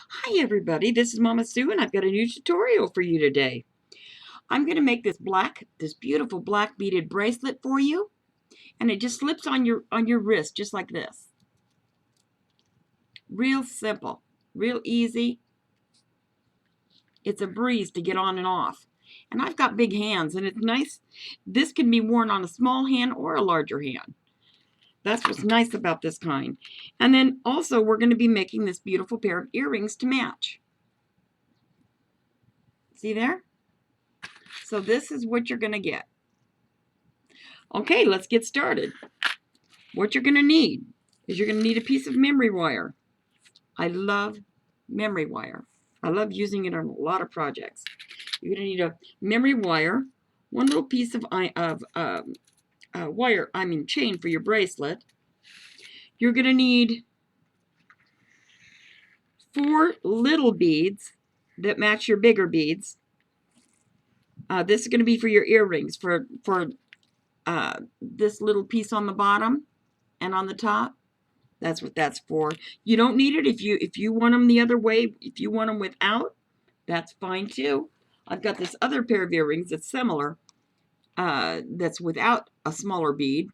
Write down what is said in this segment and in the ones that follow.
Hi everybody, this is Mama Sue and I've got a new tutorial for you today. I'm going to make this beautiful black beaded bracelet for you, and it just slips on your wrist just like this. Real simple, real easy. It's a breeze to get on and off. And I've got big hands and it's nice. This can be worn on a small hand or a larger hand. That's what's nice about this kind. And then also we're going to be making this beautiful pair of earrings to match. See there? So this is what you're going to get. Okay, let's get started. What you're going to need is you're going to need a piece of memory wire. I love memory wire. I love using it on a lot of projects. You're going to need a memory wire, one little piece of chain for your bracelet. You're going to need 4 little beads that match your bigger beads. This is going to be for your earrings, for this little piece on the bottom and on the top. That's what that's for. You don't need it if you want them the other way. If you want them without, that's fine too. I've got this other pair of earrings that's similar, that's without a smaller bead.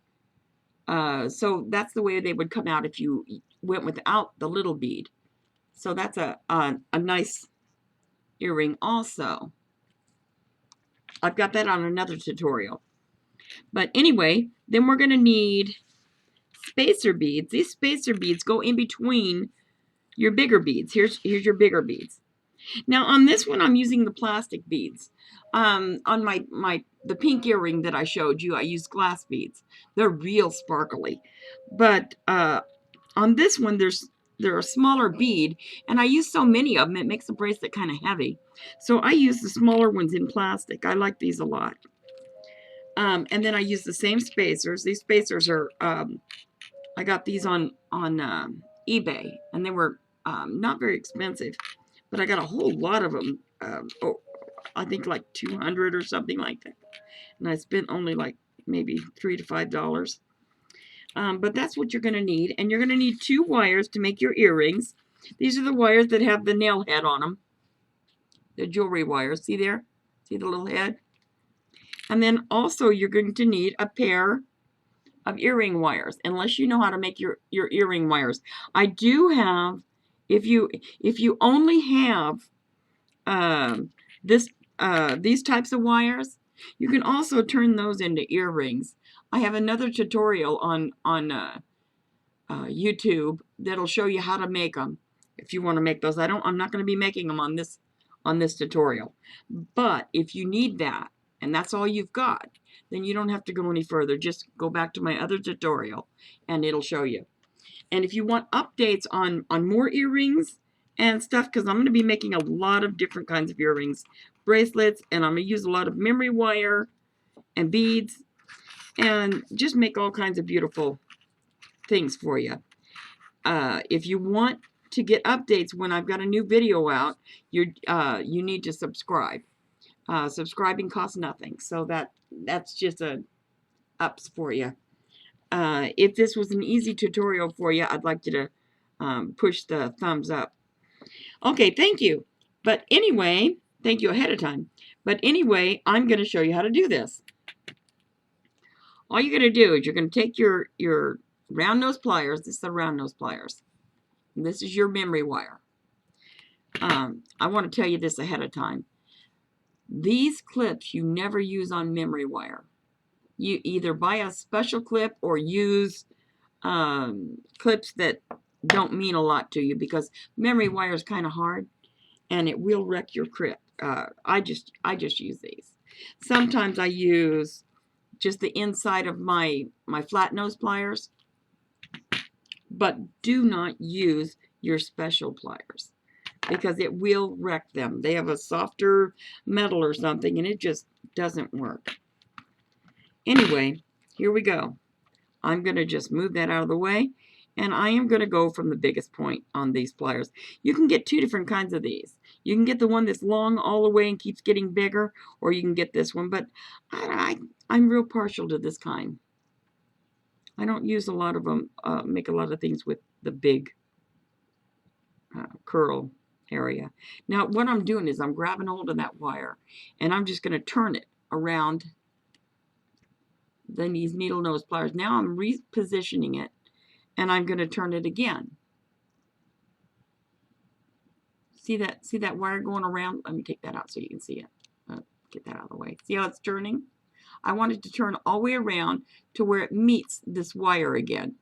So that's the way they would come out if you went without the little bead. So that's a nice earring also. I've got that on another tutorial. But anyway, then we're going to need spacer beads. These spacer beads go in between your bigger beads. Here's your bigger beads. Now on this one, I'm using the plastic beads. On the pink earring that I showed you, I used glass beads. They're real sparkly. But on this one, they're a smaller bead, and I use so many of them, it makes the bracelet kind of heavy. So I use the smaller ones in plastic. I like these a lot. And then I use the same spacers. These spacers are, I got these on eBay, and they were not very expensive, but I got a whole lot of them. I think like 200 or something like that, and I spent only like maybe $3 to $5. But that's what you're going to need, and you're going to need 2 wires to make your earrings. These are the wires that have the nail head on them, the jewelry wires. See there? See the little head? And then also you're going to need a pair of earring wires, unless you know how to make your earring wires. I do have, if you only have these types of wires, you can also turn those into earrings. I have another tutorial on YouTube that'll show you how to make them if you want to make those. I'm not going to be making them on this tutorial. But if you need that, and that's all you've got, then you don't have to go any further. Just go back to my other tutorial and it'll show you. And if you want updates on more earrings and stuff, because I'm going to be making a lot of different kinds of earrings, bracelets, and I'm going to use a lot of memory wire and beads and just make all kinds of beautiful things for you. If you want to get updates when I've got a new video out, you need to subscribe. Subscribing costs nothing, so that's just a ups for you. If this was an easy tutorial for you, I'd like you to push the thumbs up. Okay, thank you. But anyway, thank you ahead of time. But anyway, I'm going to show you how to do this. All you're going to do is you're going to take your round nose pliers. This is the round nose pliers. And this is your memory wire. I want to tell you this ahead of time. These clips you never use on memory wire. You either buy a special clip or use clips that don't mean a lot to you, because memory wire is kind of hard and it will wreck your clip. I just use these. Sometimes I use just the inside of my flat nose pliers, but do not use your special pliers, because it will wreck them. They have a softer metal or something, and it just doesn't work. Anyway, here we go. I'm going to just move that out of the way, and I am going to go from the biggest point on these pliers. You can get 2 different kinds of these. You can get the one that's long all the way and keeps getting bigger, or you can get this one, but I'm real partial to this kind. I don't use a lot of them, make a lot of things with the big curl area. Now what I'm doing is I'm grabbing hold of that wire and I'm just going to turn it around then these needle nose pliers. Now I'm repositioning it and I'm going to turn it again. See that wire going around? Let me take that out so you can see it. Get that out of the way. See how it's turning? I want it to turn all the way around to where it meets this wire again.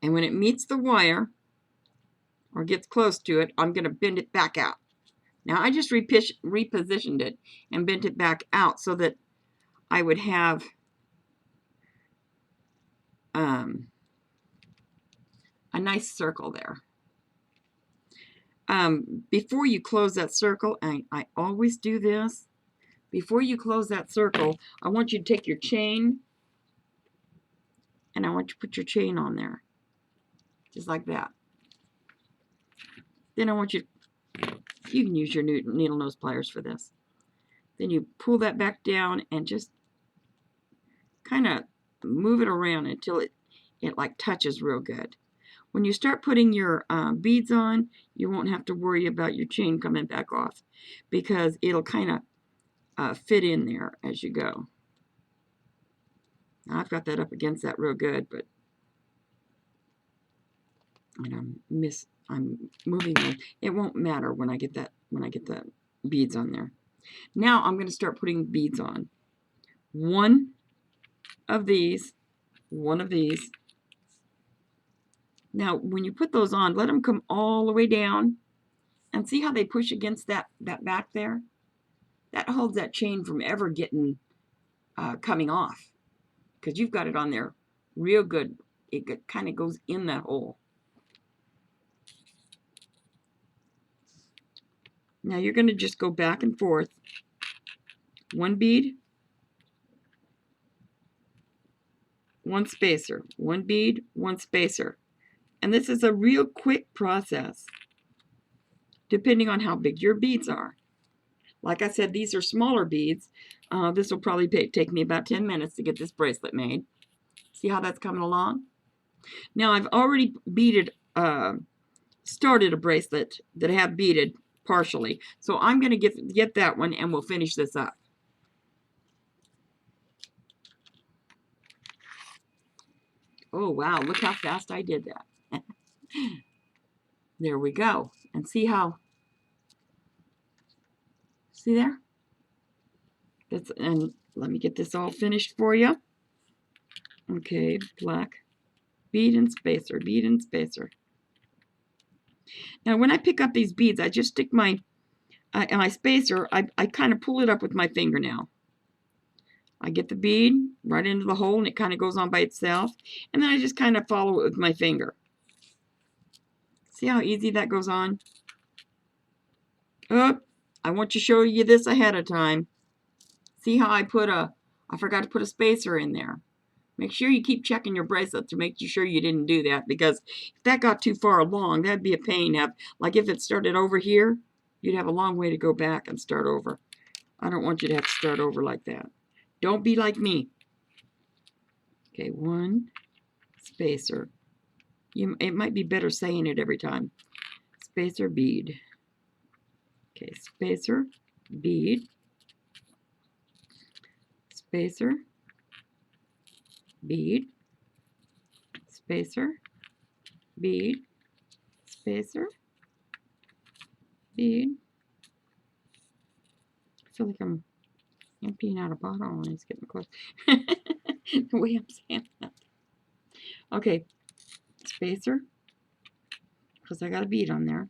And when it meets the wire, or gets close to it, I'm going to bend it back out. Now I just repositioned it and bent it back out so that I would have a nice circle there. Before you close that circle, and I always do this, before you close that circle, I want you to take your chain and I want you to put your chain on there. Just like that. Then I want you can use your needle nose pliers for this. Then you pull that back down and just kind of move it around until it like touches real good. When you start putting your beads on, you won't have to worry about your chain coming back off because it'll kind of fit in there as you go. Now, I've got that up against that real good, but and I'm moving them. It won't matter when I get the beads on there. Now I'm going to start putting beads on. One of these. Now, when you put those on, let them come all the way down. And see how they push against that back there? That holds that chain from ever getting coming off. Because you've got it on there real good. It kind of goes in that hole. Now you're going to just go back and forth. One bead. One spacer. One bead. One spacer. And this is a real quick process, depending on how big your beads are. Like I said, these are smaller beads. This will probably take me about 10 minutes to get this bracelet made. See how that's coming along? Now I've already started a bracelet that I have beaded partially. So I'm going to get that one and we'll finish this up. Oh wow, look how fast I did that. There we go. And see there? And let me get this all finished for you. Okay, black bead and spacer, bead and spacer. Now when I pick up these beads, I just stick my spacer, I kind of pull it up with my fingernail. I get the bead right into the hole and it kind of goes on by itself. And then I just kind of follow it with my finger. See how easy that goes on? Oh, I want to show you this ahead of time. See how I forgot to put a spacer in there. Make sure you keep checking your bracelet to make sure you didn't do that, because if that got too far along, that'd be a pain. Like if it started over here, you'd have a long way to go back and start over. I don't want you to have to start over like that. Don't be like me. Okay, one spacer. It might be better saying it every time. Spacer, bead. Okay, spacer, bead. Spacer, bead. Spacer, bead. Spacer, bead. I feel like I'm emptying out a bottle and it's getting close. The way I'm saying that. Okay, spacer, because I got a bead on there.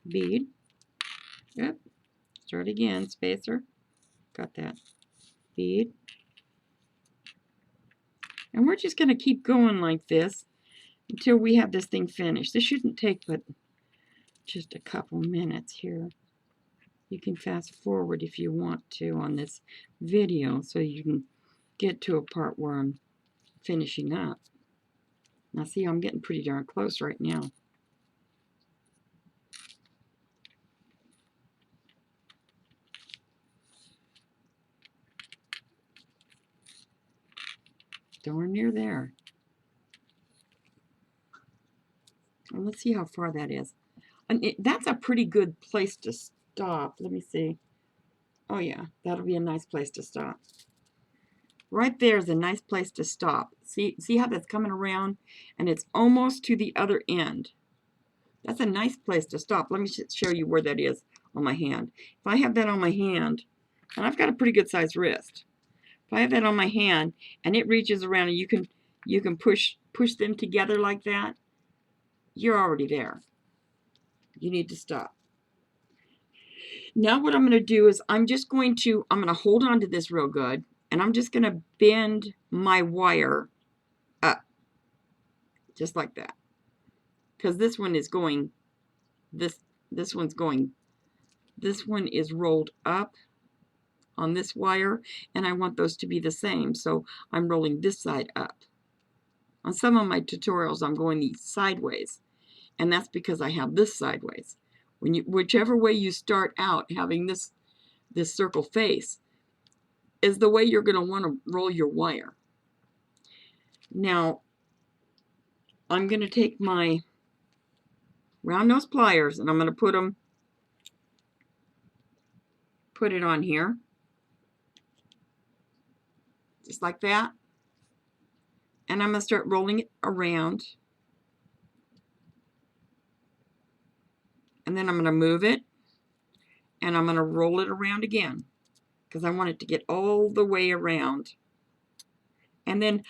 Bead. Yep. Start again. Spacer. Got that. Bead. And we're just going to keep going like this until we have this thing finished. This shouldn't take but just a couple minutes here. You can fast forward if you want to on this video so you can get to a part where I'm finishing up. Now see, I'm getting pretty darn close right now. Darn near there. And let's see how far that is. And that's a pretty good place to stop. Let me see. Oh yeah, that'll be a nice place to stop. Right there is a nice place to stop. See how that's coming around? And it's almost to the other end. That's a nice place to stop. Let me show you where that is on my hand. If I have that on my hand, and I've got a pretty good sized wrist. If I have that on my hand and it reaches around and you can push them together like that, you're already there. You need to stop. Now what I'm going to do is I'm going to hold on to this real good, and I'm just going to bend my wire up, just like that. Because this one is going, this one is rolled up on this wire, and I want those to be the same, so I'm rolling this side up. On some of my tutorials, I'm going these sideways, and that's because I have this sideways. Whichever way you start out having this circle face is the way you're going to want to roll your wire. Now, I'm going to take my round nose pliers and I'm going to put it on here, just like that. And I'm going to start rolling it around. And then I'm going to move it, and I'm going to roll it around again, because I want it to get all the way around. And then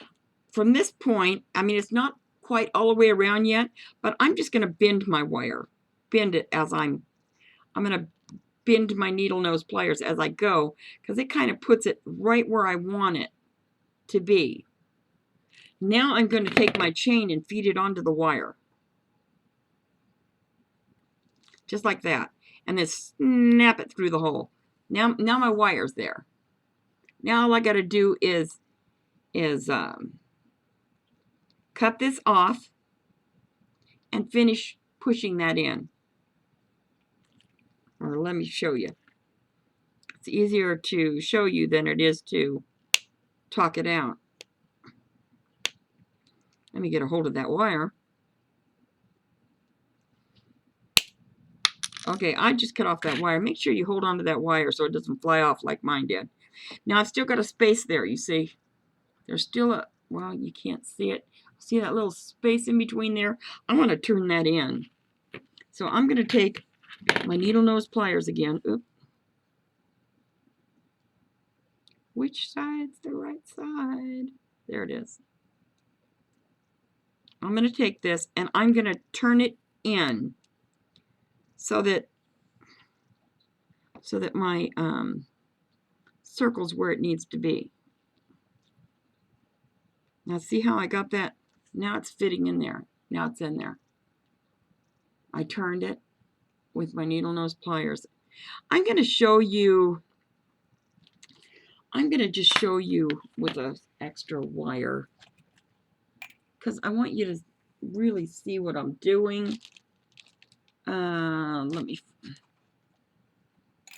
from this point, I mean, it's not quite all the way around yet, but I'm just going to bend my wire. Bend it as I'm going to bend my needle nose pliers as I go, because it kind of puts it right where I want it to be. Now I'm going to take my chain and feed it onto the wire. Just like that. And then snap it through the hole. Now my wire's there. Now all I got to do is cut this off and finish pushing that in. Or let me show you. It's easier to show you than it is to talk it out. Let me get a hold of that wire. Okay, I just cut off that wire. Make sure you hold on to that wire so it doesn't fly off like mine did. Now I've still got a space there, you see. There's still a, well, you can't see it. See that little space in between there? I want to turn that in. So I'm going to take my needle nose pliers again. Oop. Which side's the right side? There it is. I'm going to take this and I'm going to turn it in so that my circle's where it needs to be. Now see how I got that? Now it's fitting in there. Now it's in there. I turned it with my needle nose pliers. I'm going to show you, I'm going to just show you with an extra wire, because I want you to really see what I'm doing.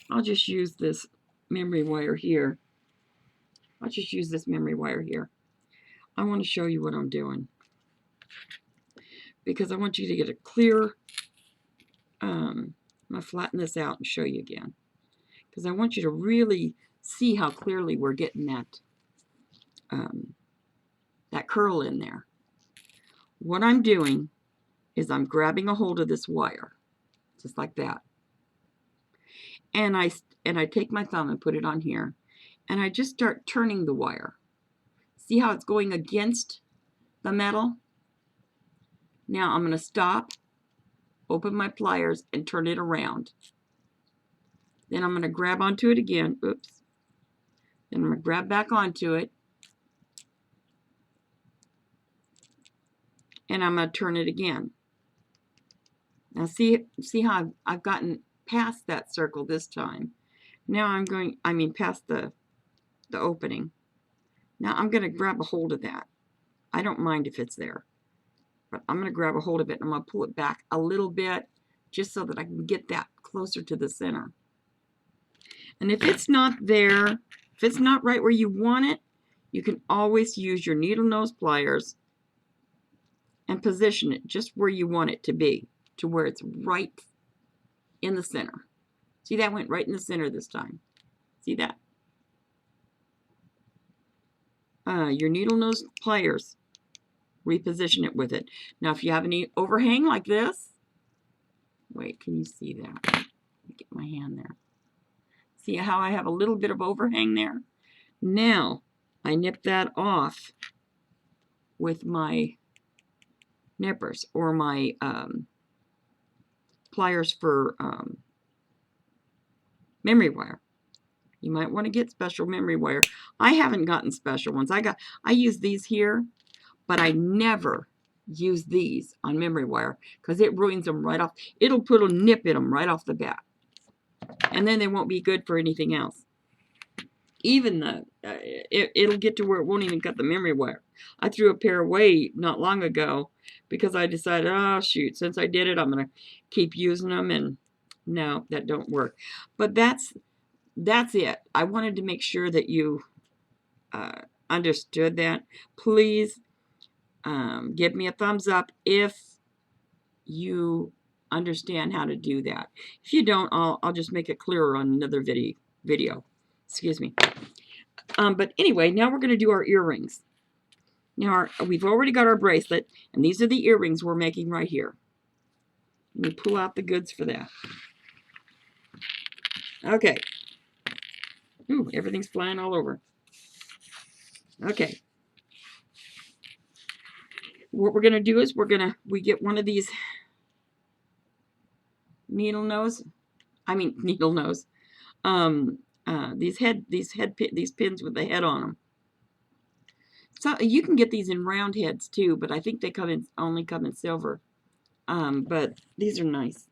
I'll just use this memory wire here. I'll just use this memory wire here. I want to show you what I'm doing, because I want you to get a clear, I'm going to flatten this out and show you again, because I want you to really see how clearly we're getting that curl in there. What I'm doing is I'm grabbing a hold of this wire, just like that. And I take my thumb and put it on here, and I just start turning the wire. See how it's going against the metal? Now I'm going to stop, open my pliers, and turn it around. Then I'm going to grab onto it again. Oops. Then I'm going to grab back onto it. And I'm going to turn it again. Now see how I've gotten past that circle this time. Now I'm going, past the opening. Now I'm going to grab a hold of that. I don't mind if it's there, but I'm going to grab a hold of it and I'm going to pull it back a little bit just so that I can get that closer to the center. And if it's not there, if it's not right where you want it, you can always use your needle nose pliers and position it just where you want it to be, to where it's right in the center. See, that went right in the center this time. See that? Your needle nose pliers, reposition it with it. Now, if you have any overhang like this, wait, can you see that? Let me get my hand there. See how I have a little bit of overhang there? Now, I nip that off with my nippers or my pliers for memory wire. You might want to get special memory wire. I haven't gotten special ones. I use these here, but I never use these on memory wire because it ruins them right off. It'll put a nip in them right off the bat. And then they won't be good for anything else. Even it'll get to where it won't even cut the memory wire. I threw a pair away not long ago because I decided, oh shoot, since I did it, I'm going to keep using them, and no, that don't work. But that's it. I wanted to make sure that you understood that. Please give me a thumbs up if you understand how to do that. If you don't, I'll just make it clearer on another video. Excuse me. But anyway, now we're going to do our earrings. Now, we've already got our bracelet, and these are the earrings we're making right here. Let me pull out the goods for that. Okay. Ooh, everything's flying all over. Okay. What we're going to do is we get one of these these pins with the head on them. So you can get these in round heads too, but I think they only come in silver. But these are nice.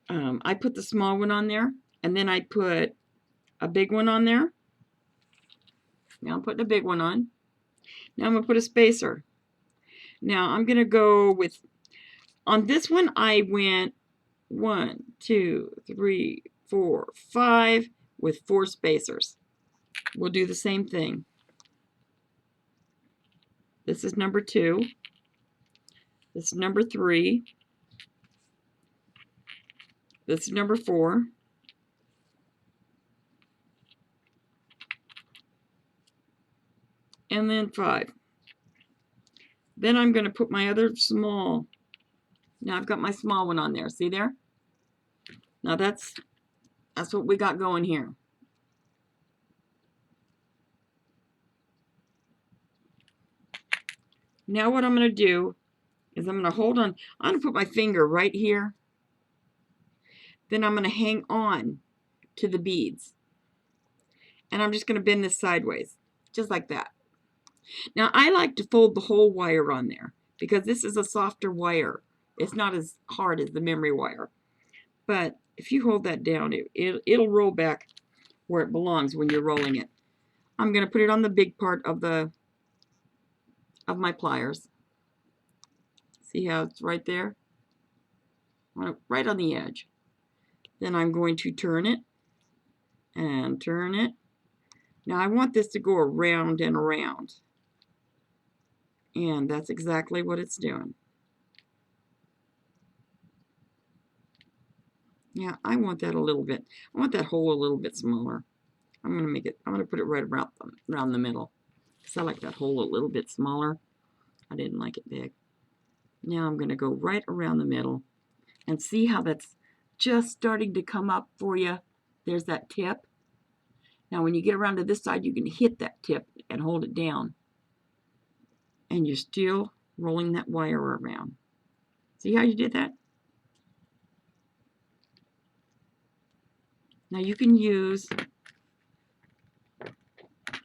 I put the small one on there, and then I put a big one on there. Now I'm putting a big one on. Now I'm going to put a spacer. Now I'm going to go with, on this one I went 1, 2, 3, 4, 5 with 4 spacers. We'll do the same thing. This is number 2. This is number 3. This is number 4. And then 5. Then I'm going to put my other small. Now I've got my small one on there. See there? Now that's what we got going here. Now what I'm going to do is I'm going to hold on. I'm going to put my finger right here. Then I'm going to hang on to the beads. And I'm just going to bend this sideways, just like that. Now I like to fold the whole wire on there because this is a softer wire. It's not as hard as the memory wire. But if you hold that down, it'll roll back where it belongs when you're rolling it. I'm going to put it on the big part of my pliers. See how it's right there? Right on the edge. Then I'm going to turn it and turn it. Now I want this to go around and around. And that's exactly what it's doing. Yeah, I want that a little bit. I want that hole a little bit smaller. I'm going to put it right around the middle. Because I like that hole a little bit smaller. I didn't like it big. Now I'm going to go right around the middle. And see how that's just starting to come up for you? There's that tip. Now when you get around to this side, you can hit that tip and hold it down. And you're still rolling that wire around. See how you did that? Now you can use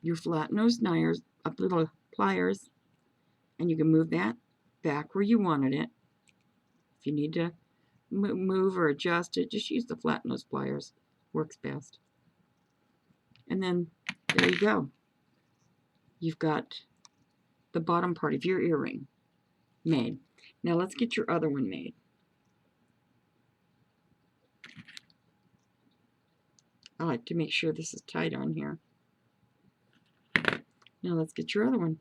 your flat nose little pliers, and you can move that back where you wanted it. If you need to move or adjust it, just use the flat nose pliers. Works best. And then there you go. You've got the bottom part of your earring made. Now let's get your other one made. I like to make sure this is tight on here. Now let's get your other one.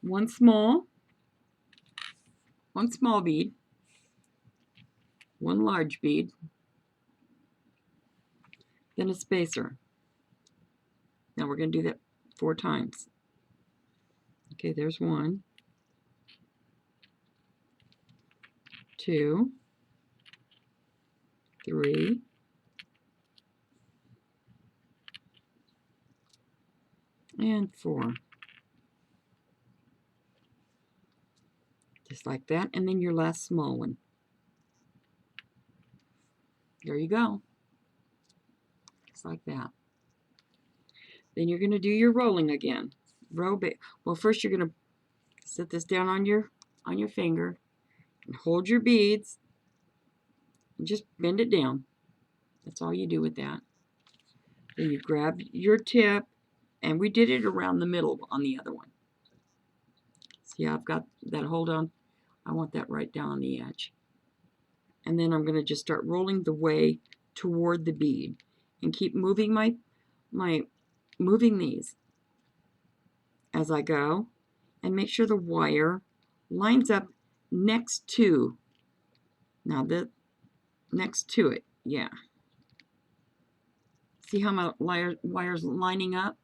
one small bead, one large bead, then a spacer. Now we're going to do that 4 times. Okay, there's 1, 2, 3, and 4. Just like that, and then your last small one. There you go. Just like that. Then you're going to do your rolling again. Well, first you're going to set this down on your finger and hold your beads and just bend it down. That's all you do with that. Then you grab your tip, and we did it around the middle on the other one. See, I've got that hold on. I want that right down on the edge. And then I'm going to just start rolling the way toward the bead and keep moving moving these as I go, and make sure the wire lines up next to, next to it, yeah. See how my wire's lining up?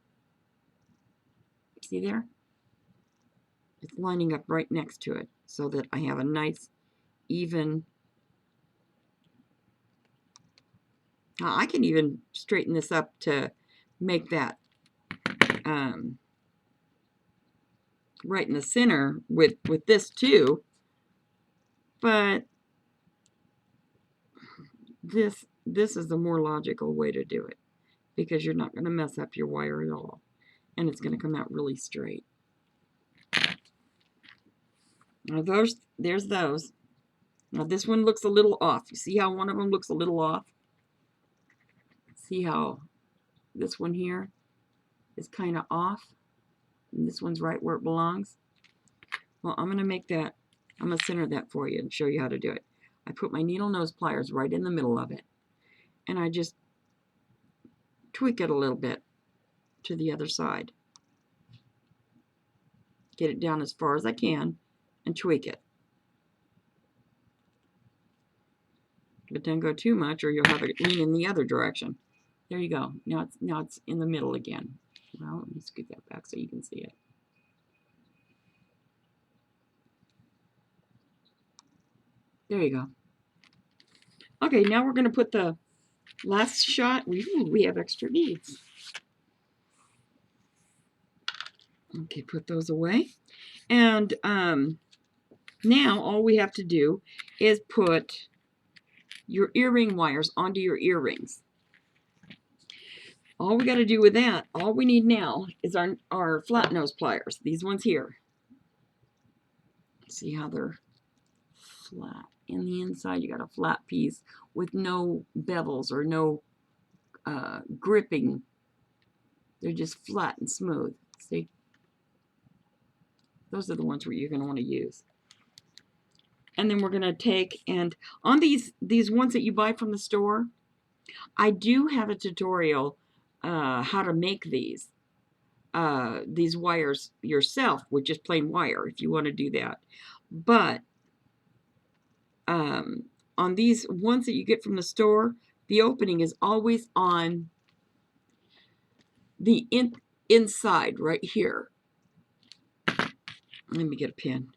See there? It's lining up right next to it so that I have a nice, even. I can even straighten this up to make that right in the center with this too, but this is the more logical way to do it, because you're not going to mess up your wire at all, and it's going to come out really straight. Now there's those. Now this one looks a little off. You see how one of them looks a little off? See how this one here is kind of off, and this one's right where it belongs? Well, I'm going to make that, I'm going to center that for you and show you how to do it. I put my needle nose pliers right in the middle of it, and I just tweak it a little bit to the other side. Get it down as far as I can and tweak it. But don't go too much or you'll have it lean in the other direction. There you go. Now it's in the middle again. Well, let me scoot that back so you can see it. There you go. Okay, now we're going to put the last shot. We have extra beads. Okay, put those away. And now all we have to do is put your earring wires onto your earrings. All we got to do with that, all we need now is our flat nose pliers, these ones here. See how they're flat. In the inside, you got a flat piece with no bevels or no gripping. They're just flat and smooth. See? Those are the ones where you're going to want to use. And then we're going to take, and on these ones that you buy from the store, I do have a tutorial how to make these wires yourself with just plain wire if you want to do that. But on these ones that you get from the store, the opening is always on the inside right here. Let me get a pin.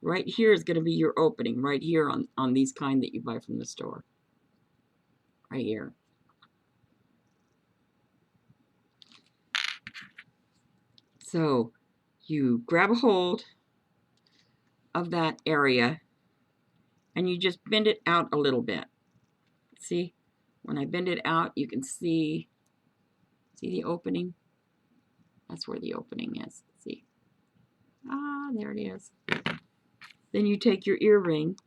Right here is going to be your opening, right here on these kind that you buy from the store. Right here. So you grab a hold of that area and you just bend it out a little bit. See? When I bend it out, you can see the opening? That's where the opening is. See? Ah, there it is. Then you take your earring,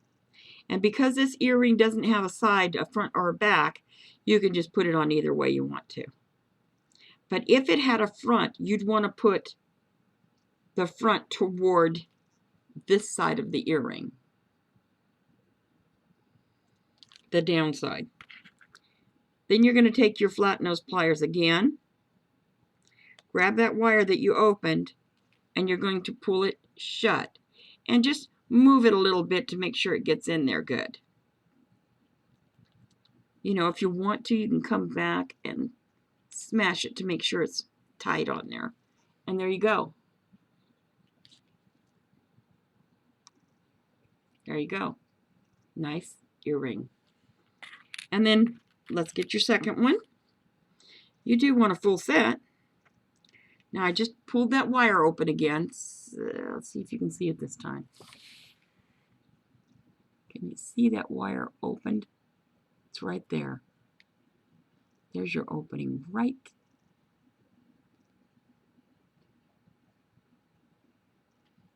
and because this earring doesn't have a side, a front or a back, you can just put it on either way you want to. But if it had a front, you'd want to put the front toward this side of the earring, the downside. Then you're going to take your flat nose pliers again, grab that wire that you opened, and you're going to pull it shut. And just move it a little bit to make sure it gets in there good. You know, if you want to, you can come back and smash it to make sure it's tight on there. And there you go. There you go. Nice earring. And then let's get your second one. You do want a full set. Now I just pulled that wire open again. So let's see if you can see it this time. Can you see that wire opened? It's right there. There's your opening right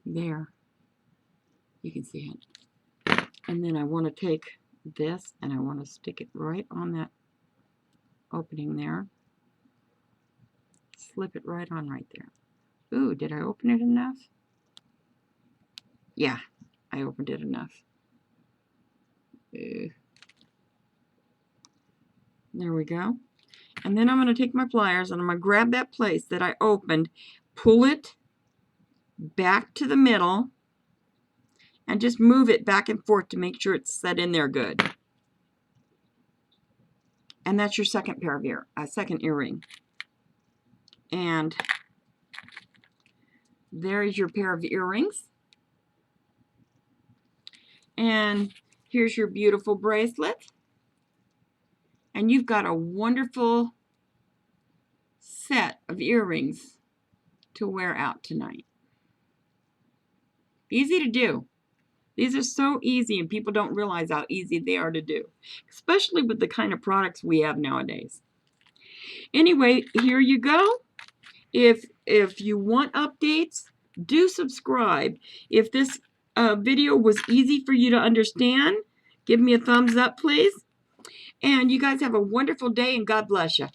there. You can see it. And then I want to take this and I want to stick it right on that opening there. Slip it right on right there. Ooh, did I open it enough? Yeah, I opened it enough. There we go. And then I'm going to take my pliers and I'm going to grab that place that I opened, pull it back to the middle, and just move it back and forth to make sure it's set in there good. And that's your second pair of second earring. And there is your pair of earrings. And here's your beautiful bracelet. And you've got a wonderful set of earrings to wear out tonight. Easy to do. These are so easy, and people don't realize how easy they are to do, especially with the kind of products we have nowadays. Anyway, here you go. If you want updates, do subscribe. If this video was easy for you to understand, give me a thumbs up, please. And you guys have a wonderful day, and God bless you.